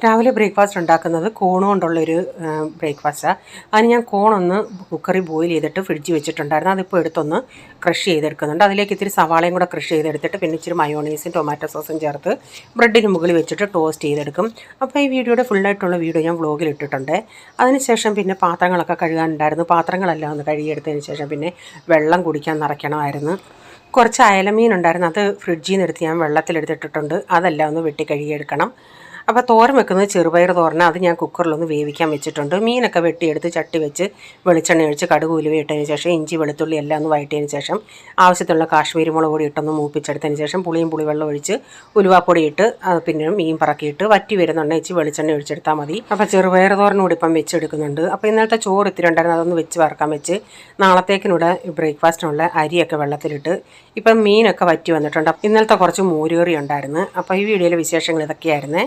രാവിലെ ബ്രേക്ക്ഫാസ്റ്റ് ഉണ്ടാക്കുന്നത് കോൺ കൊണ്ടുള്ളൊരു ബ്രേക്ക്ഫാസ്റ്റാണ്. അതിന് ഞാൻ കോണൊന്ന് കുക്കറിൽ ബോയിൽ ചെയ്തിട്ട് ഫ്രിഡ്ജിൽ വെച്ചിട്ടുണ്ടായിരുന്നു. അതിപ്പോൾ എടുത്തൊന്ന് ക്രഷ് ചെയ്തെടുക്കുന്നുണ്ട്. അതിലേക്ക് ഇത്തിരി സവാളയും കൂടെ ക്രഷ് ചെയ്തെടുത്തിട്ട് പിന്നെ ഇച്ചിരി മയോണൈസും ടൊമാറ്റോ സോസും ചേർത്ത് ബ്രെഡിന് മുകളിൽ വെച്ചിട്ട് ടോസ്റ്റ് ചെയ്തെടുക്കും. അപ്പോൾ ഈ വീഡിയോയുടെ ഫുള്ളായിട്ടുള്ള വീഡിയോ ഞാൻ വ്ലോഗിൽ ഇട്ടിട്ടുണ്ട്. അതിനുശേഷം പിന്നെ പാത്രങ്ങളൊക്കെ കഴുകാനുണ്ടായിരുന്നു. പാത്രങ്ങളെല്ലാം ഒന്ന് കഴുകിയെടുത്തതിന് ശേഷം പിന്നെ വെള്ളം കുടിക്കാൻ നിറയ്ക്കണമായിരുന്നു. കുറച്ച് അയലമീൻ ഉണ്ടായിരുന്നു, അത് ഫ്രിഡ്ജിൽ നിന്ന് എടുത്ത് ഞാൻ വെള്ളത്തിലെടുത്തിട്ടിട്ടുണ്ട്. അതെല്ലാം ഒന്ന് വെട്ടി കഴുകിയെടുക്കണം. അപ്പോൾ തോരൻ വെക്കുന്നത് ചെറുപയർ തോരൻ, അത് ഞാൻ കുക്കറിലൊന്ന് വേവിക്കാൻ വെച്ചിട്ടുണ്ട്. മീനൊക്കെ വെട്ടിയെടുത്ത് ചട്ടി വെച്ച് വെളിച്ചെണ്ണ ഒഴിച്ച് കടുക് ഉലുവ ഇട്ടതിന് ശേഷം ഇഞ്ചി വെളുത്തുള്ളി എല്ലാം ഒന്ന് വഴറ്റിയതിന് ശേഷം ആവശ്യത്തിനുള്ള കാശ്മീരി മുളക് പൊടി ഇട്ടൊന്ന് മൂപ്പിച്ചെടുത്തതിന് ശേഷം പുളിവെള്ളം ഒഴിച്ച് ഉലുവാപ്പൊടി ഇട്ട് പിന്നെ മീൻ പറക്കിയിട്ട് വറ്റി വരുന്നുണ്ടെങ്കിൽ വെച്ച് വെളിച്ചെണ്ണ ഒഴിച്ചെടുത്താൽ മതി. അപ്പോൾ ചെറുപയർ തോരനൂടെ ഇപ്പം വെച്ചെടുക്കുന്നുണ്ട്. അപ്പോൾ ഇന്നലത്തെ ചോറ് ഇത്തിരി ഉണ്ടായിരുന്നു, അതൊന്ന് വെച്ച് വറക്കാൻ വെച്ച് നാളത്തേക്കിനൂടെ ബ്രേക്ക്ഫാസ്റ്റിനുള്ള അരിയൊക്കെ വെള്ളത്തിലിട്ട് ഇപ്പം മീനൊക്കെ വറ്റി വന്നിട്ടുണ്ട്. ഇന്നലത്തെ കുറച്ച് മോരുകറി ഉണ്ടായിരുന്നു. അപ്പോൾ ഈ വീഡിയോയിലെ വിശേഷങ്ങൾ ഇതൊക്കെയായിരുന്നേ.